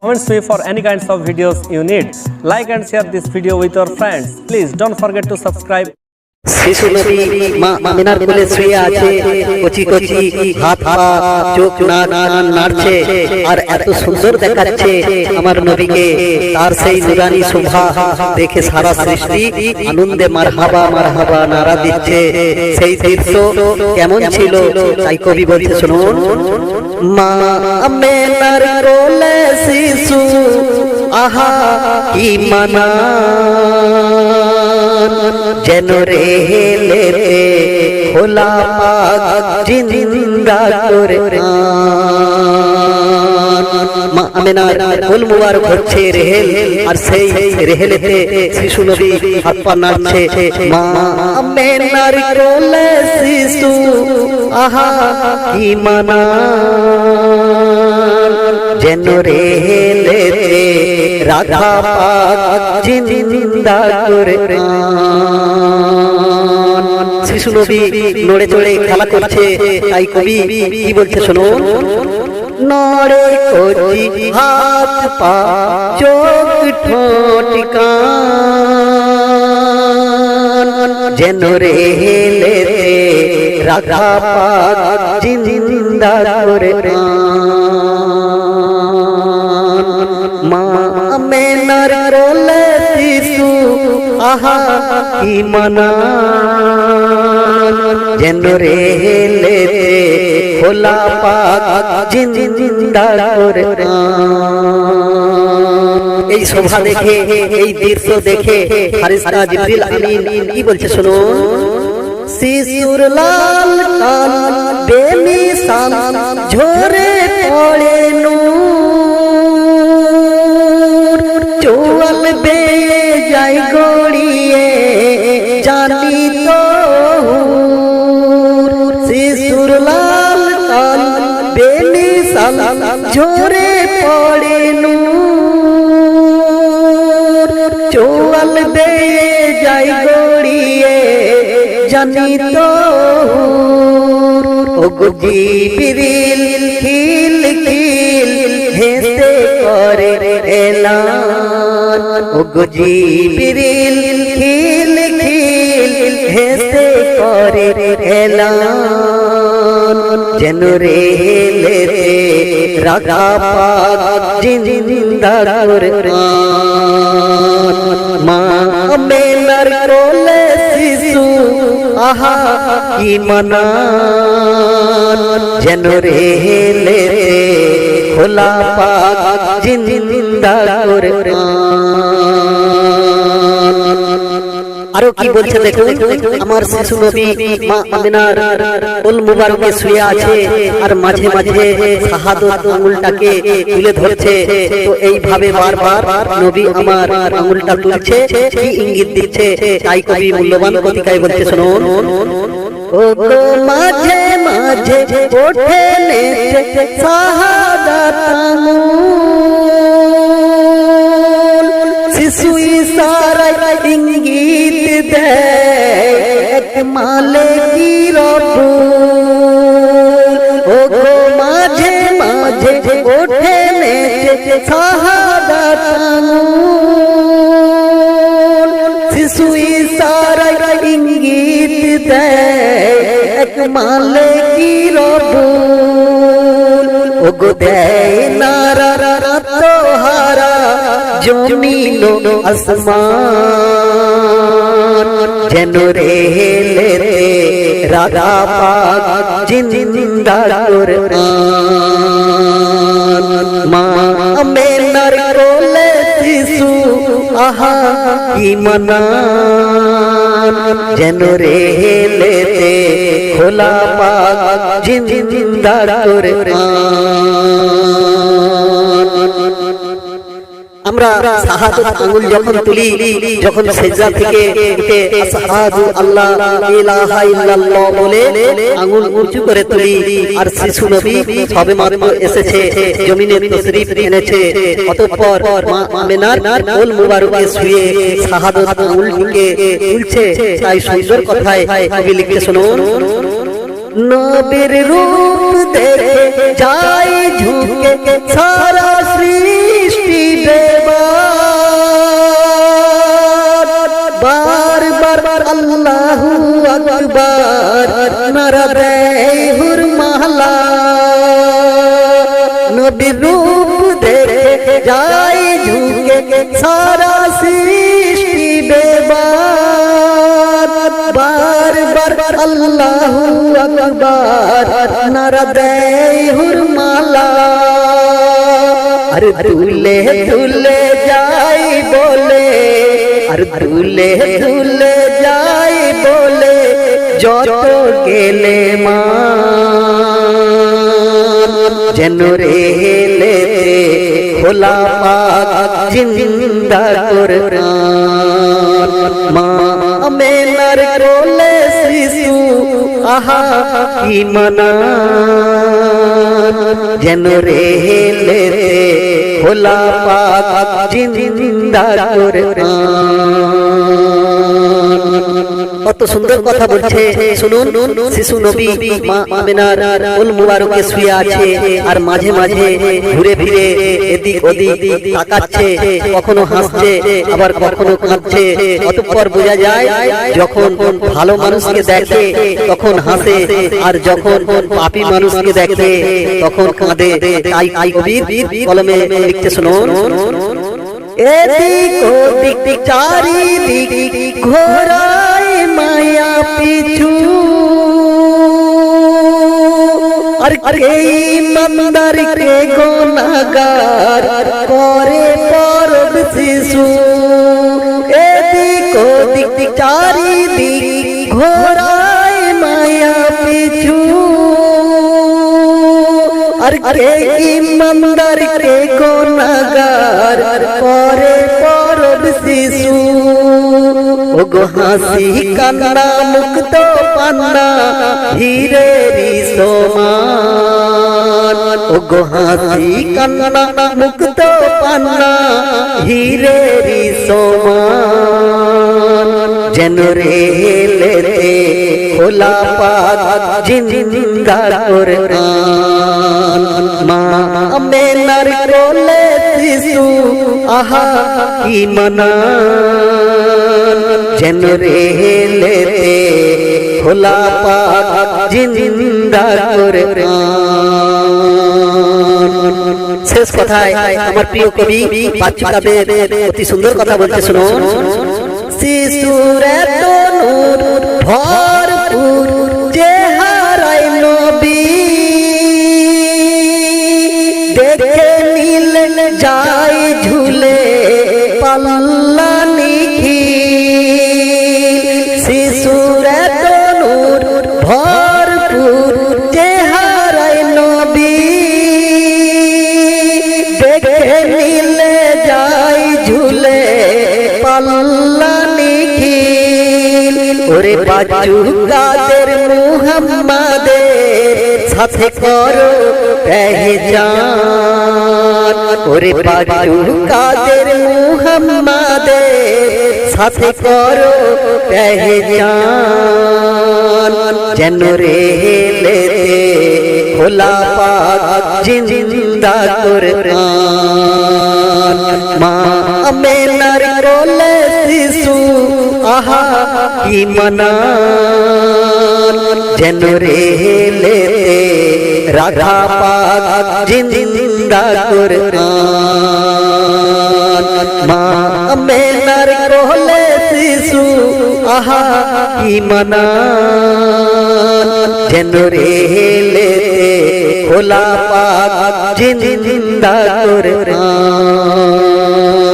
Comments me for any kinds of videos you need. Like and share this video with your friends. Please don't forget to subscribe. শিশু নবী মা আমিনার কোলে শুয়ে আছে, কচি কচি হাত পা চোখ নাড়ছে আর এত সুন্দর দেখাচ্ছে আমার নবীকে। তার সেই নুরানি শোভা দেখে সারা সৃষ্টি আনন্দে মারহাবা মারহাবা নারা দিচ্ছে। সেই দৃশ্য কেমন ছিল তাই কবি বলছে শুনুন। মা আমিনার কোলে শিশু আহা কি মানা যেন রেহেলেতে খোলা পাক জিন্দা করে মা আমিনার কোল মুবারক হচ্ছে রেহেল, আর সেই রেহেলেতে শিশু নবী হাত পা নাড়ছে। মা আমিনার কোলে শিশু আহা কি মানা যেন রেহেলেতে রাখা পাক জিন্দা করে। শিশু নবী নড়ে চড়ে খেলা করছে, তাই কবি কি বলছে শুনুন। নড়ে কচি হাত পা চোখ ঠোঁট কান যেন রেহেলেতে রাখা পাক জিন্দা করে। মা আমিনার কোলে শিশু আহা কি মানা যেন রেহেলেতে খোলা পাক জিন্দা করে। এই শোভা দেখে, এই দৃশ্য দেখে ফারিস্তা জিবরিল আমিন কি বলছে শুনুন। শিশুর লাল কান বেমিসাল ঝরে পড়ে নূর, চোয়াল বেয়ে যায় গড়িয়ে জানি তো শিশুর লাল কান বেমিসাল ঝরে পড়ে নূর, চোয়াল বেয়ে যায় গড়িয়ে জানি তো। ওগো জিবরিল খিল খিল হেসে করে এলান, ওগো জিবরিল খিল খিল হেসে করে এলান যেন রেহেলেতে রাখা পাক জিন্দা করে। মা আমিনার কোলে শিশু আহা কি মানা যেন রেহেলেতে খোলা পাক জিন্দা করে। আরো কি বলছে দেখুন। আমার শিশু নবী মা আমিনার কোল মুবারকে শুয়ে আছে, আর মাঝে মাঝে শাহাদত আঙ্গুলটাকে তুলে ধরছে। তো এইভাবে বারবার নবী আমার আঙ্গুলটা তুলছে, কি ইঙ্গিত দিচ্ছে তাই কবি মূল্যবান কতিকায় বলছে শুনুন। ও গো মাঝে মাঝে ওঠে নেচে শাহাদাত আঙ্গুল, শিশু ইশারায় ইঙ্গিত দেয় মালিকি রব্বুল। ও গো মাঝে মাঝে ওঠে নেচে শাহাদাত আঙ্গুল, শিশু ইশারায় ইঙ্গিত দেয় মালিকি রব্বুল। ও গো দেয় নারা তোহারা জমিন আসমান যেন রেহেলেতে রাখা পাক জিন্দা করে। মা আমিনার কোলে শিশু আহা কি মানা যেন রেহেলেতে খোলা পাক জিন্দা করে। আমরা শাহাদত আঙ্গুল যখন তুলি, যখন সেজদা থেকে উঠে আশহাদু আল্লাহ ইলাহা ইল্লাল্লাহ বলে আঙ্গুল উঁচু করে তুলি, আর শিশু নবী সবেমাত্র এসেছে, জমিনে তশরিফ এনেছে। অতঃপর মা আমিনার কোল মুবারকে শুয়ে শাহাদত আঙ্গুলটিকে তুলছে। তাই সুন্দর কথায় কবি লিখতে শুনুন। নবীর রূপ দেখে যায় ঝুঁকে সারা সৃষ্টি নারা দেয় হুরমালা নবীর রূপ দেখে যায় ঝুঁকে সারা সৃষ্টি বেবার বার বার আল্লাহু আকবার নারা দেয় হুরমালা আর দুলে দুলে যাই বলে আর দুলে দুলে যাই বলে যত গেলে মা যেন রেলে খোলা পাক জিন্দা কোরআন মা আমেনার কোলে শিশু আহা কি মানা যেন রেলে খোলা পাক জিন্দা কোরআন কত সুন্দর কথা বলছে শুনুন শিশু নবী মা আমিনার কোল মুবারকে শুয়ে আছে আর মাঝে মাঝে ঘুরে ফিরে এদিক ওদিক তাকাচ্ছে কখনো হাসছে আবার কখনো কাঁদছে অতঃপর বোঝা যায় যখন ভালো মানুষকে দেখে তখন হাসে আর যখন পাপী মানুষকে দেখে তখন কাঁদে তাই কবির কলমে লিখতে শুনুন এদিক ওদিক চারিদিক ঘোরায় মায়া পিছু আর কে ইমানদার কে গুনাহগার করে পরব শিশু এদিক ওদিক চারিদিক ঘোরায় মায়া পিছু আর কে ইমানদার কে গুনাহগার করে পরব শিশু ওগো হাসি কান্না মুক্ত পান্না হীরেরি সমান ওগো হাসি কান্না মুক্ত পান্না হীরেরি সমান যেন রেলেতে খোলা পাক জিন্দা কোরআন মা আমেনার কোলে শিশু আহা কি মানা যেন রেলেতে খোলা পাক জিন্দা কোরআন শেষ কথায় আমার প্রিয় কবি বাচ্চু কাদের অতি সুন্দর কথা বলতে শুনুন শিশুর এত নূর ভরপুর চেহারায় নবী দেখে নিলেন যায় ঝুলে পাল্লা নিখিল শিশুর এত নূর ভরপুর চেহারায় নবী দেখে নিলে যায় ঝুলে পাল্লা নিখিল ওরে বাচ্চু কাদের মুহাম্মাদের সাথে করো পেহচান ওরে বাচ্চু কাদের মুহাম্মাদের সাথে করো পেহচান যেন রেলেতে খোলা পাক জিন্দা কোরআন মা আমেনার কোলে শিশু আহা কি মানা যেন রেলেতে রাধা পাক জিন্দা কোরআন মা আমেনার কোলে শিশু আহা কি মানা যেন রেলেতে খোলা পাক জিন্দা কোরআন